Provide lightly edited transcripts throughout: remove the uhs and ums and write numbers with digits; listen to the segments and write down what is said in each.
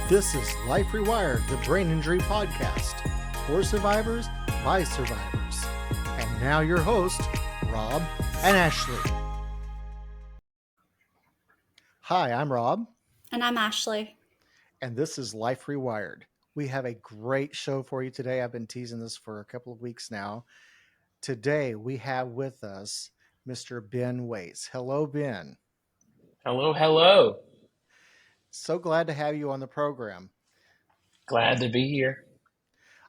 This is Life Rewired, the brain injury podcast for survivors by survivors. And now your host, Rob and Ashley. Hi, I'm Rob. And I'm Ashley. And this is Life Rewired. We have a great show for you today. I've been teasing this for a couple of weeks now. Today we have with us Mr. Ben Waits. Hello, Ben. Hello. So glad to have you on the program. Glad to be here.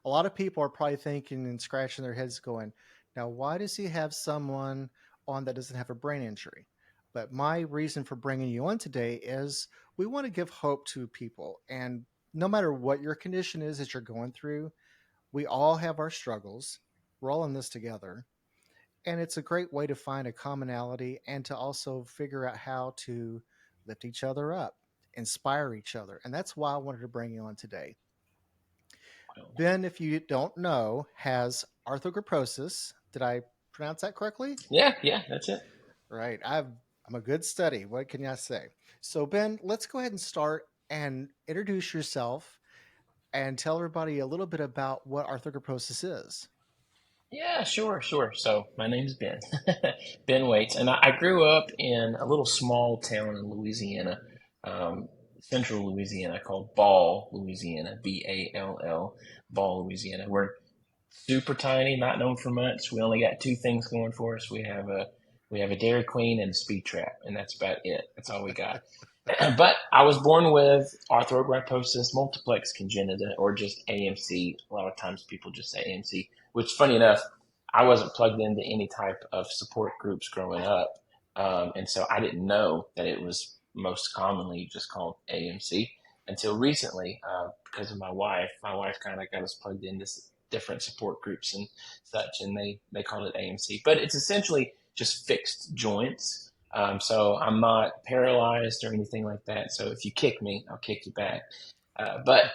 A lot of people are probably thinking and scratching their heads going, now, why does he have someone on that doesn't have a brain injury? But my reason for bringing you on today is we want to give hope to people. And no matter what your condition is that you're going through, we all have our struggles. We're all in this together. And it's a great way to find a commonality and to also figure out how to lift each other up, inspire each other. And that's why I wanted to bring you on today. Ben, if you don't know, has arthrogryposis. Did I pronounce that correctly? Yeah, that's it. Right. I'm a good study. What can I say? So, Ben, let's go ahead and start and introduce yourself and tell everybody a little bit about what arthrogryposis is. Yeah, sure. So my name's Ben, Ben Waits, and I grew up in a little small town in Louisiana, central Louisiana, called Ball, Louisiana, Ball, Ball, Louisiana. We're super tiny, not known for much. We only got two things going for us. We have a Dairy Queen and a speed trap, and that's about it. That's all we got. But I was born with arthrogryposis multiplex congenita, or just AMC. A lot of times people just say AMC, which, funny enough, I wasn't plugged into any type of support groups growing up. And so I didn't know that it was most commonly just called AMC until recently, because of my wife. My wife kind of got us plugged into different support groups and such, and they called it AMC. But it's essentially just fixed joints. So I'm not paralyzed or anything like that. So if you kick me, I'll kick you back. But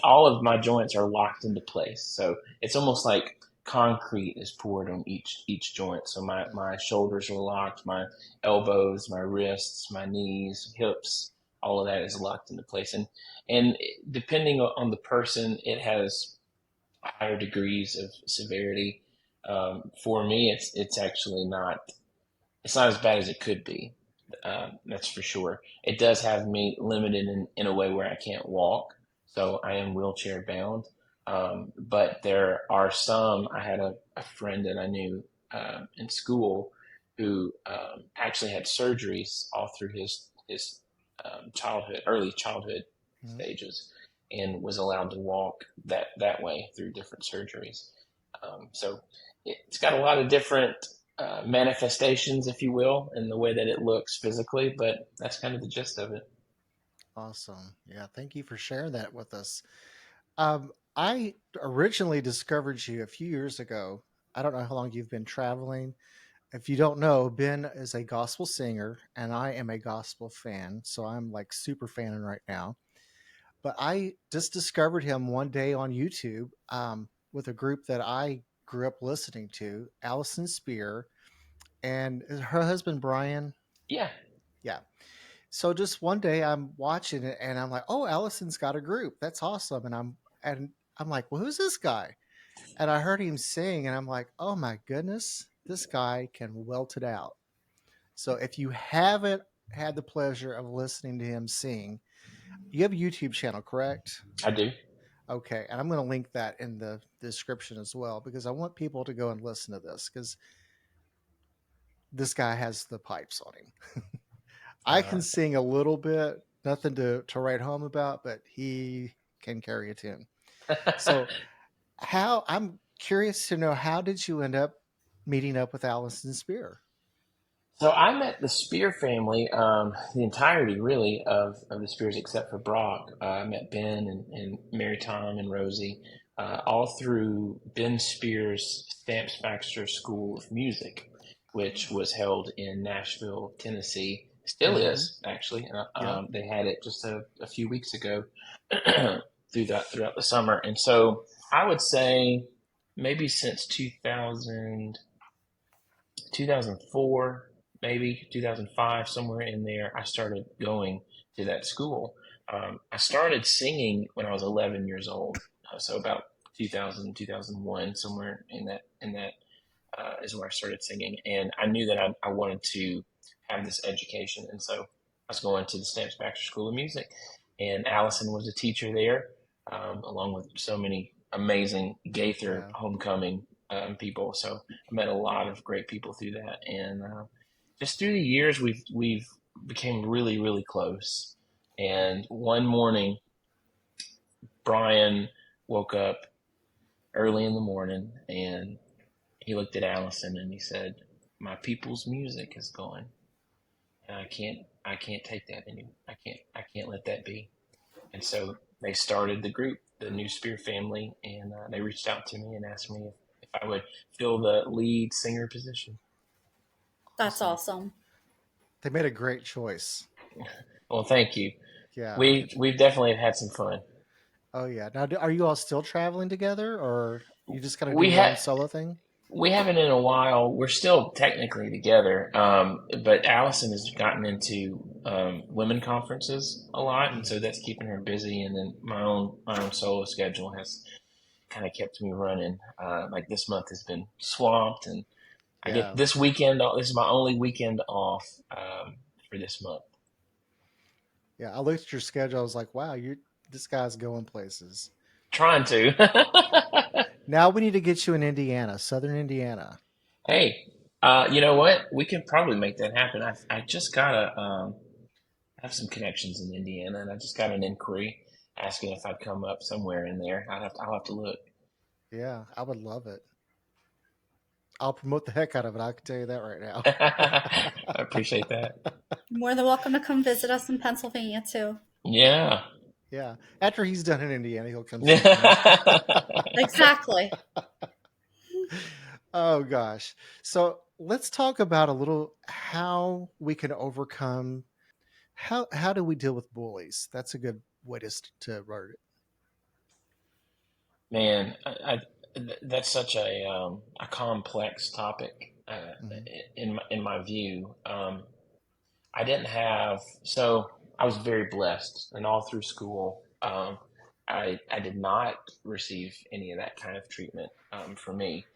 all of my joints are locked into place. So it's almost like concrete is poured on each joint. So my shoulders are locked, my elbows, my wrists, my knees, hips, all of that is locked into place. And depending on the person, it has higher degrees of severity. For me, it's actually not. It's not as bad as it could be. That's for sure. It does have me limited in a way where I can't walk, so I am wheelchair bound. But there are some. I had a friend that I knew in school who actually had surgeries all through his early childhood stages, and was allowed to walk that way through different surgeries. So it's got a lot of different manifestations, if you will, in the way that it looks physically, but that's kind of the gist of it. Awesome. Yeah, thank you for sharing that with us. I originally discovered you a few years ago. I don't know how long you've been traveling. If you don't know, Ben is a gospel singer, and I am a gospel fan, so I'm like super fanning right now. But I just discovered him one day on YouTube with a group that I grew up listening to, Allison Spear, and her husband Brian. Yeah. So just one day I'm watching it and I'm like, oh, Allison's got a group. That's awesome. And I'm like, well, who's this guy? And I heard him sing and I'm like, oh my goodness, this guy can welt it out. So if you haven't had the pleasure of listening to him sing, you have a YouTube channel, correct? I do. Okay. And I'm going to link that in the description as well, because I want people to go and listen to this, because this guy has the pipes on him. I can sing a little bit, nothing to write home about, but he can carry a tune. So I'm curious to know, how did you end up meeting up with Allison Spear? So I met the Spear family, the entirety really of the Spears except for Brock. I met Ben and Mary Tom and Rosie, all through Ben Spears' Stamps Baxter School of Music, which was held in Nashville, Tennessee. Still is, actually. They had it just a few weeks ago throughout the summer. And so I would say maybe since 2004, maybe 2005, somewhere in there, I started going to that school. I started singing when I was 11 years old, so about 2000, 2001, somewhere in that is where I started singing, and I knew that I wanted to have this education, and so I was going to the Stamps Baxter School of Music, and Allison was a teacher there, along with so many amazing Gaither Yeah. Homecoming people. So I met a lot of great people through that, and just through the years, we've became really really close. And one morning, Brian woke up early in the morning and he looked at Allison and he said, "My people's music is going, and I can't take that anymore. I can't let that be." And so they started the group, the New Spear family, and they reached out to me and asked me if I would fill the lead singer position. That's Awesome. awesome. They made a great choice. Well, thank you. Yeah. We've definitely had some fun. Oh yeah. Now, are you all still traveling together, or you just kind of do We your had own solo thing? We haven't in a while. We're still technically together, but Allison has gotten into women conferences a lot, and Mm. so that's keeping her busy. And then my own solo schedule has kind of kept me running. Like this month has been swamped, and I get Yeah. this weekend. This is my only weekend off for this month. Yeah. I looked at your schedule. I was like, wow, you this guy's going places. Trying to. Now we need to get you in Indiana, Southern Indiana. Hey, you know what? We can probably make that happen. I just gotta have some connections in Indiana, and I just got an inquiry asking if I'd come up somewhere in there. I'll have to look. Yeah, I would love it. I'll promote the heck out of it. I can tell you that right now. I appreciate that. More than welcome to come visit us in Pennsylvania too. Yeah. Yeah. After he's done in Indiana, he'll come see me. Exactly. Oh gosh. So let's talk about a little how we can overcome how do we deal with bullies? That's a good way to word it. Man, that's such a complex topic Mhm. in my view. I didn't have so I was very blessed, and all through school, I did not receive any of that kind of treatment for me,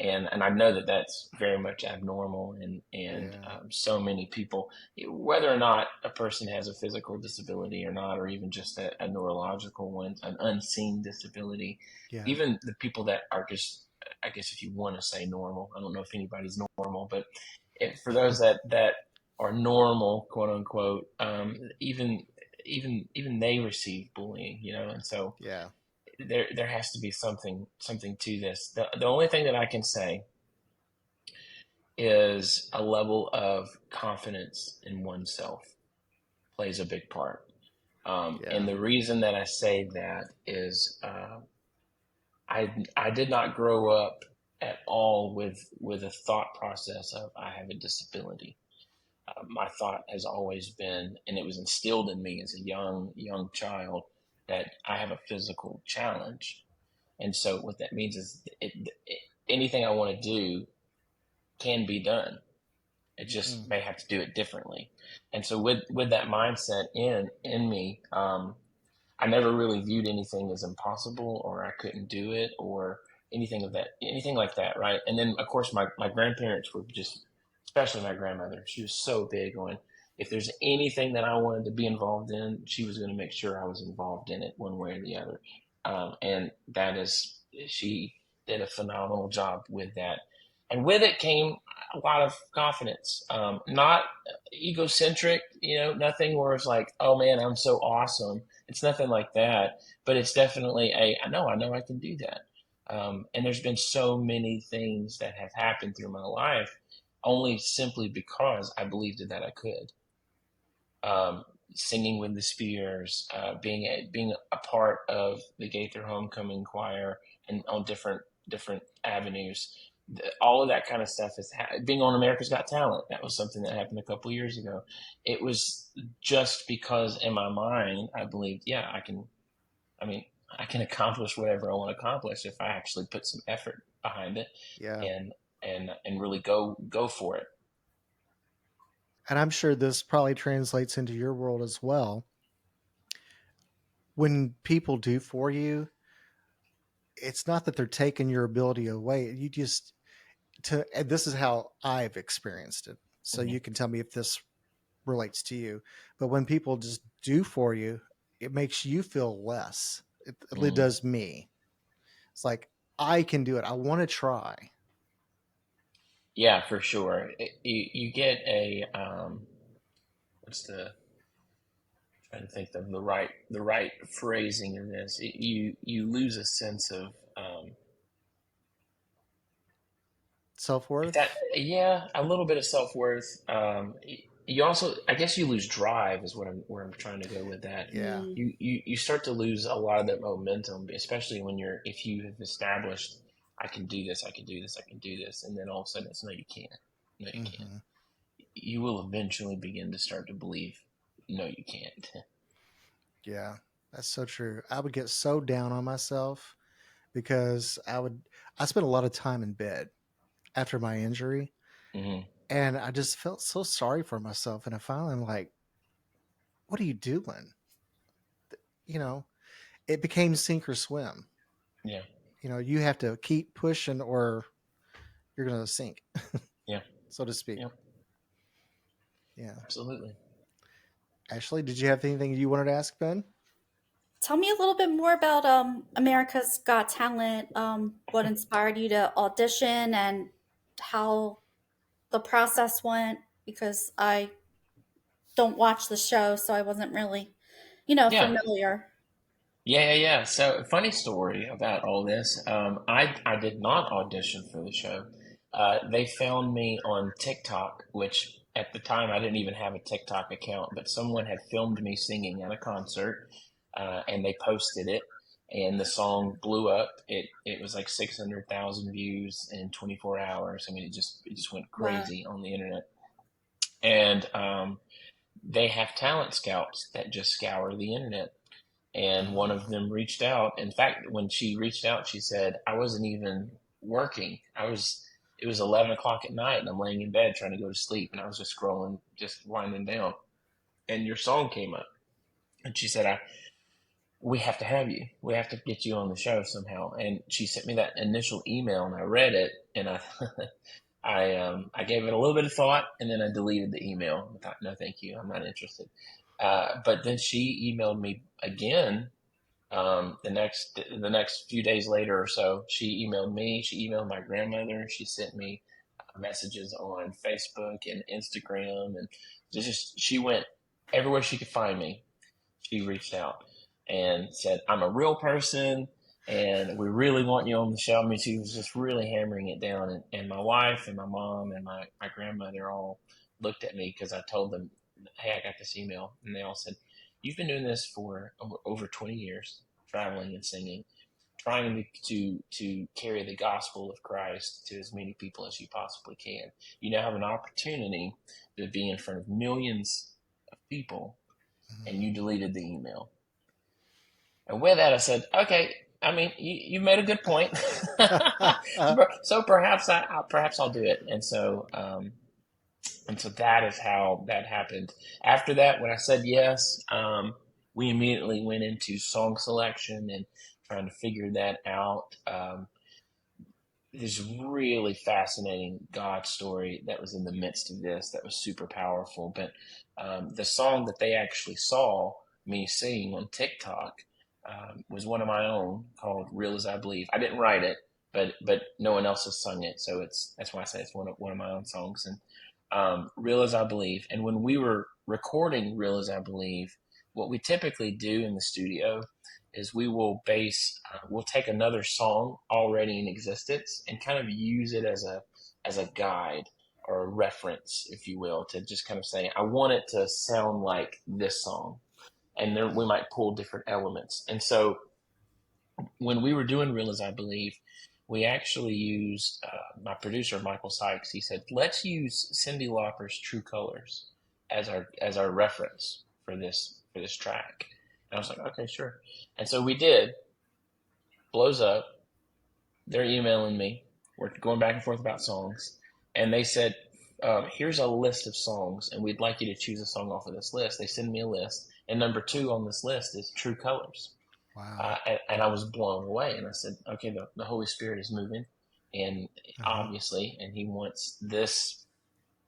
and I know that that's very much abnormal, and Yeah. so many people, whether or not a person has a physical disability or not, or even just a neurological one, an unseen disability, Yeah. even the people that are just, I guess if you want to say normal, I don't know if anybody's normal, but for those that are normal, quote unquote, even they receive bullying, and so Yeah. there has to be something to this. The only thing that I can say is a level of confidence in oneself plays a big part. And Yeah. the reason that I say that is I did not grow up at all with a thought process of I have a disability. My thought has always been, and it was instilled in me as a young child, that I have a physical challenge. And so what that means is anything I want to do can be done. It just Mm. may have to do it differently. And so with that mindset in me, I never really viewed anything as impossible or I couldn't do it or anything like that, right? And then of course my grandparents were just, especially my grandmother, she was so big on if there's anything that I wanted to be involved in, she was going to make sure I was involved in it one way or the other. And that is, she did a phenomenal job with that. And with it came a lot of confidence, not egocentric, nothing where it's like, oh man, I'm so awesome. It's nothing like that, but it's definitely I know I can do that. And there's been so many things that have happened through my life only simply because I believed that I could. Singing with the Spears, being a part of the Gaither Homecoming Choir, and on different avenues. All of that kind of stuff is being on America's Got Talent. That was something that happened a couple of years ago. It was just because in my mind I believed, yeah, I can. I mean, I can accomplish whatever I want to accomplish if I actually put some effort behind it, Yeah. and and really go for it. And I'm sure this probably translates into your world as well. when people do for you, it's not that they're taking your ability away. You just and this is how I've experienced it. So Hmm. you can tell me if this relates to you. But when people just do for you, it makes you feel less. It Mm. does me. It's like I can do it. I want to try. Yeah, for sure. You get a what's the trying to think of the right phrasing in this. You lose a sense of Self if that worth. yeah, a little bit of self-worth. You also, I guess, you lose drive is what I'm where I'm trying to go with that. Yeah. Mm, You start to lose a lot of that momentum, especially when if you have established, I can do this, I can do this, I can do this, and then all of a sudden it's no, you can't, no, you can't. Hmm. You will eventually begin to start to believe, no, you can't. Yeah. That's so true. I would get so down on myself because I spent a lot of time in bed after my injury, Hmm. and I just felt so sorry for myself. And I finally am like, what are you doing? You know, it became sink or swim. Yeah, You have to keep pushing or you're going to sink, yeah, so to speak. yeah, Yeah. absolutely. Ashley, did you have anything you wanted to ask Ben? tell me a little bit more about America's Got Talent. What inspired you to audition and how the process went? Because I don't watch the show, so I wasn't really, Yeah, familiar. yeah. So, funny story about all this. I did not audition for the show. They found me on TikTok, which at the time I didn't even have a TikTok account, but someone had filmed me singing at a concert, and they posted it, and the song blew up. It was like 600,000 views in 24 hours. I mean, it just went Wow. crazy on the internet, and they have talent scouts that just scour the internet, and one of them reached out. In fact, when she reached out, she said, I wasn't even working. It was 11 o'clock at night and I'm laying in bed trying to go to sleep. And I was just scrolling, just winding down. And your song came up. And she said, we have to have you. We have to get you on the show somehow. And she sent me that initial email and I read it and I gave it a little bit of thought and then I deleted the email. I thought, no, thank you. I'm not interested. But then she emailed me again the next few days later or so. She emailed me. She emailed my grandmother. She sent me messages on Facebook and Instagram, and just she went everywhere she could find me. She reached out and said, "I'm a real person." And we really want you on the show. I mean, she was just really hammering it down. And my wife and my mom and my grandmother all looked at me because I told them, hey, I got this email. And they all said, you've been doing this for over 20 years, traveling and singing, trying to carry the gospel of Christ to as many people as you possibly can. You now have an opportunity to be in front of millions of people, and you deleted the email. And with that, I said, okay. I mean, you made a good point. So perhaps I'll do it. And so that is how that happened. After that, when I said yes, we immediately went into song selection and trying to figure that out. This really fascinating God story that was in the midst of this that was super powerful. But the song that they actually saw me sing on TikTok was one of my own called "Real as I Believe." I didn't write it, but no one else has sung it, so that's why I say it's one of my own songs. And "Real as I Believe." And when we were recording "Real as I Believe," what we typically do in the studio is we'll take another song already in existence and kind of use it as a guide or a reference, if you will, to just kind of say, I want it to sound like this song. And then we might pull different elements. And so when we were doing Real as I Believe, we actually used my producer Michael Sykes. He said, "Let's use Cyndi Lauper's True Colors as our reference for this track." And I was like, "Okay, sure." And so we did. Blows up. They're emailing me. We're going back and forth about songs, and they said, "Here's a list of songs, and we'd like you to choose a song off of this list." They send me a list, And number two on this list is True Colors. Wow. And I was blown away. And I said, okay, the Holy Spirit is moving, and Uh-huh. obviously, and He wants this.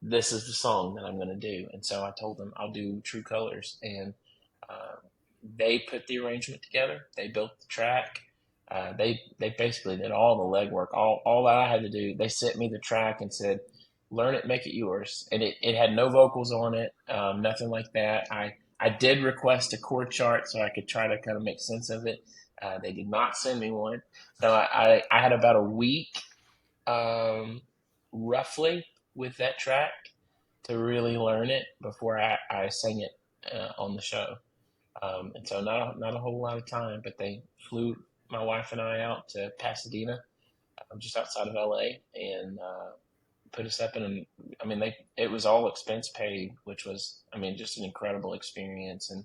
This is the song that I'm going to do. And so I told them I'll do True Colors, and uh, they put the arrangement together. They built the track. They basically did all the legwork. All that I had to do. They sent me the track and said, learn it, make it yours. And it had no vocals on it, nothing like that. I did request a chord chart so I could try to kind of make sense of it. They did not send me one. So I had about a week, roughly, with that track to really learn it before I sang it on the show. And so not a whole lot of time, but they flew my wife and I out to Pasadena, just outside of LA, and put us up in. I mean, it was all expense paid, which was, I mean, just an incredible experience. And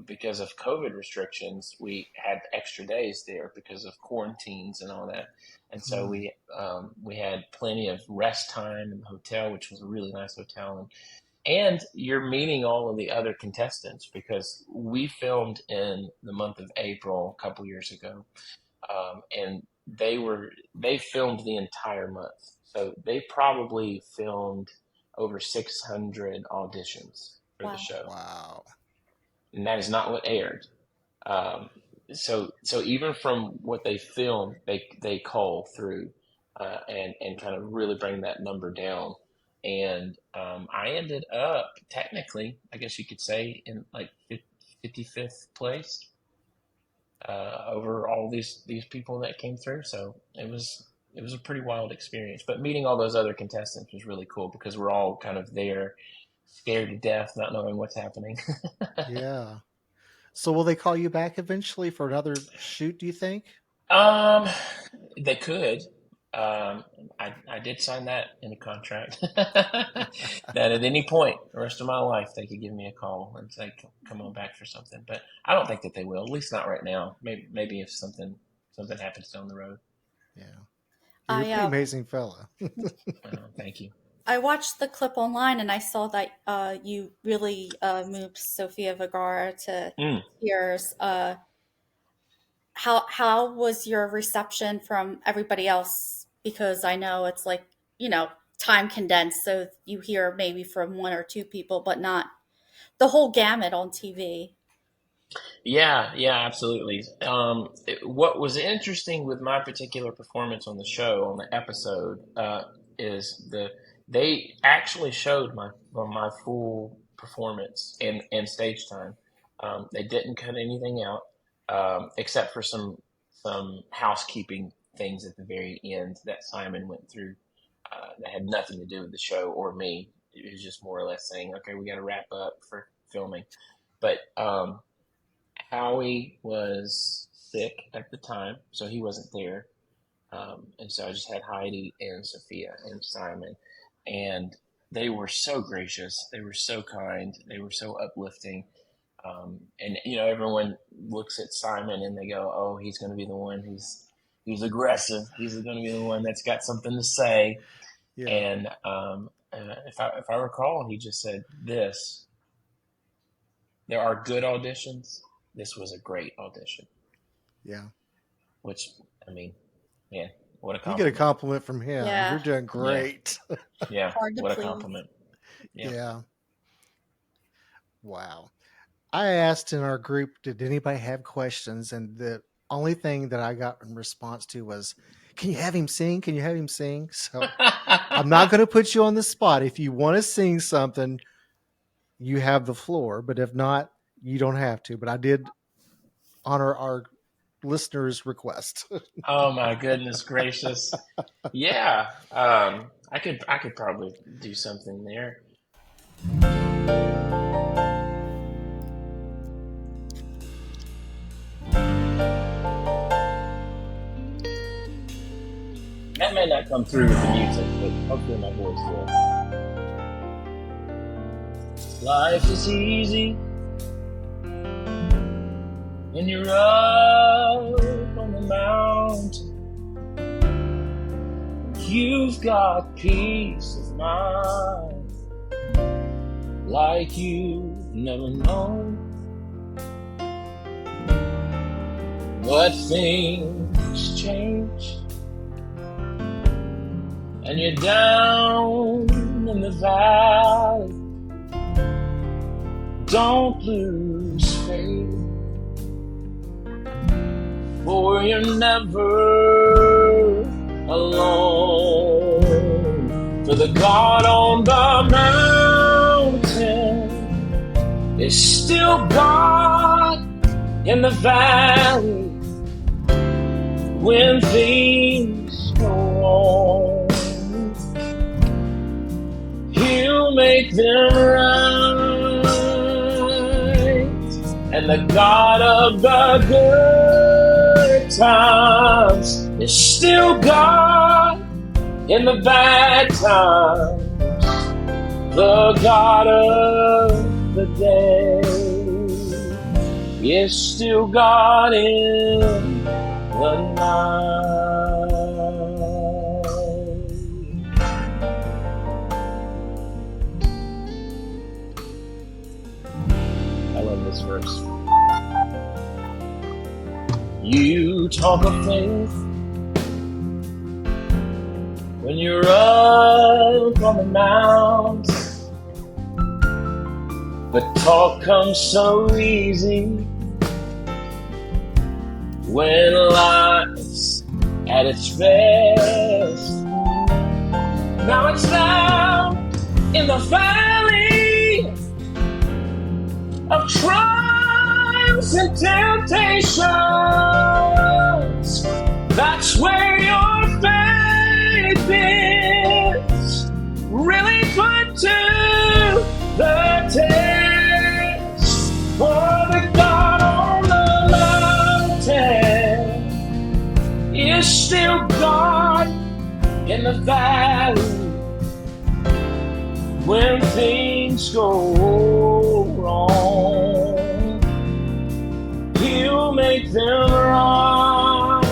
because of COVID restrictions, we had extra days there because of quarantines and all that. And so Mm. we had plenty of rest time in the hotel, which was a really nice hotel. And you're meeting all of the other contestants because we filmed in the month of April a couple years ago, and they filmed the entire month. So they probably filmed over 600 auditions for the Wow. show, Wow. and that is not what aired. Um, so even from what they filmed, they cull through and kind of really bring that number down. And I ended up technically, I guess you could say, in like 55th place over all these people that came through. So it was a pretty wild experience. But meeting all those other contestants was really cool because we're all kind of there, scared to death, not knowing what's happening. Yeah. So will they call you back eventually for another shoot, do you think? Um, they could. Um, I did sign that in a contract that at any point the rest of my life they could give me a call and say, "Come on back for something." But I don't think that they will. At least not right now. Maybe if something happens down the road. Yeah. You're a I pretty amazing fella. Thank you. I watched the clip online and I saw that you really moved Sofia Vergara to Mm. tears. How was your reception from everybody else? Because I know it's like, time condensed, so you hear maybe from one or two people, but not the whole gamut on TV. Yeah, absolutely. What was interesting with my particular performance on the show, on the episode, is they actually showed my full performance and stage time. They didn't cut anything out, except for some housekeeping things at the very end that Simon went through that had nothing to do with the show or me. It was just more or less saying, okay, we got to wrap up for filming. But Howie was sick at the time, so he wasn't there. And so I just had Heidi and Sophia and Simon. And they were so gracious. They were so kind. They were so uplifting. And, everyone looks at Simon and they go, oh, he's going to be the one who's aggressive. He's going to be the one that's got something to say. Yeah. And if I recall, he just said this: there are good auditions. This was a great audition. Yeah. Which, I mean, man, what a You get a compliment. compliment from him. Yeah. You're doing great. Yeah, Hard to what a please. compliment. Yeah. Yeah. Wow. I asked in our group, did anybody have questions? And the only thing that I got in response to was, can you have him sing? Can you have him sing? So I'm not going to put you on the spot. If you want to sing something, you have the floor. But if not, you don't have to. But I did honor our listeners' request. Oh my goodness gracious. Yeah. I could probably do something there. That may not come through with the music, but hopefully my voice will. Life is easy when you're up on the mountain. You've got peace of mind. like you never known. But things change, and you're down in the valley. Don't lose faith, for you're never alone. For the God on the mountain is still God in the valley when things go wrong. He'll make them right, and the God of the good times is still God in the bad times. The God of the day is still God in the night. I love this verse. You talk of faith when you're up on the mountain, but talk comes so easy when life's at its best. Now it's down in the valley of trials and temptations. That's where your faith is really put to the test. For the God on the mountain is still God in the valley when things go wrong. He'll make them right,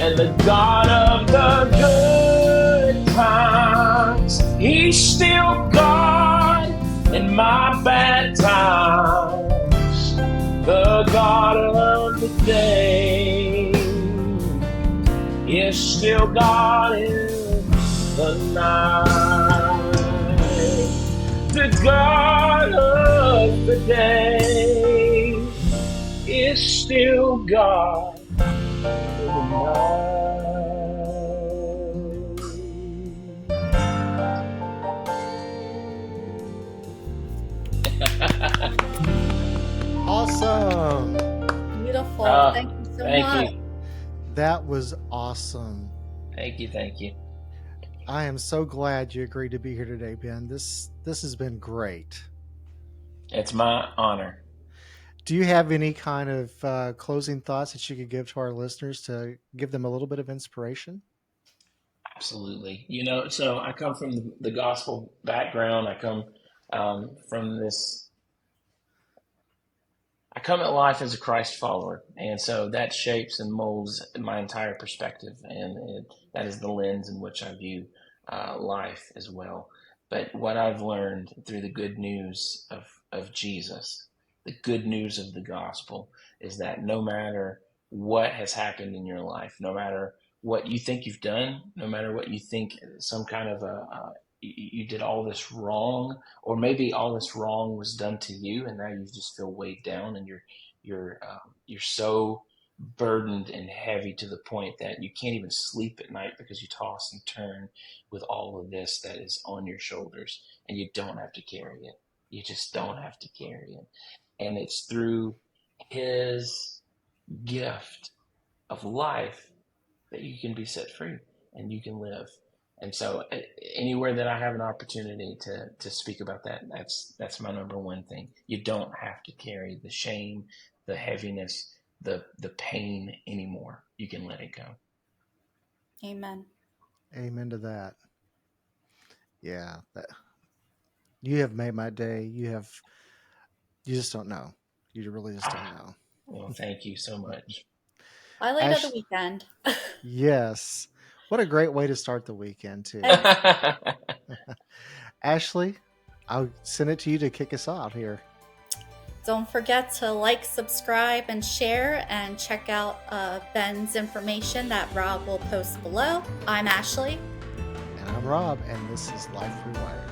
and the God of the good times, he's still God in my bad times. The God of the day is still God in the night. The God of the day is still God in the night. Awesome. Beautiful. Thank you so Thank much. you. That was awesome. Thank you. Thank you. I am so glad you agreed to be here today, Ben. This has been great. It's my honor. Do you have any kind of closing thoughts that you could give to our listeners to give them a little bit of inspiration? Absolutely. You know, so I come from the gospel background. I come from this. I come at life as a Christ follower, and so that shapes and molds my entire perspective, and that is the lens in which I view life as well. But what I've learned through the good news of Jesus, the good news of the gospel, is that no matter what has happened in your life, no matter what you think you've done, no matter what you think some kind of you did all this wrong, or maybe all this wrong was done to you, and now you just feel weighed down, and you're so burdened and heavy to the point that you can't even sleep at night because you toss and turn with all of this that is on your shoulders, and you don't have to carry it. You just don't have to carry it, and it's through His gift of life that you can be set free and you can live. And so anywhere that I have an opportunity to speak about that, that's my number one thing. You don't have to carry the shame, the heaviness, the pain anymore. You can let it go. Amen. Amen to that. Yeah, you have made my day. You just don't know. You really just don't know. Well, thank you so much. Highlight of the Ash, weekend. yes. What a great way to start the weekend, too. Ex- Ashley, I'll send it to you to kick us out here. Don't forget to like, subscribe, and share, and check out Ben's information that Rob will post below. I'm Ashley. And I'm Rob, and this is Life Rewired.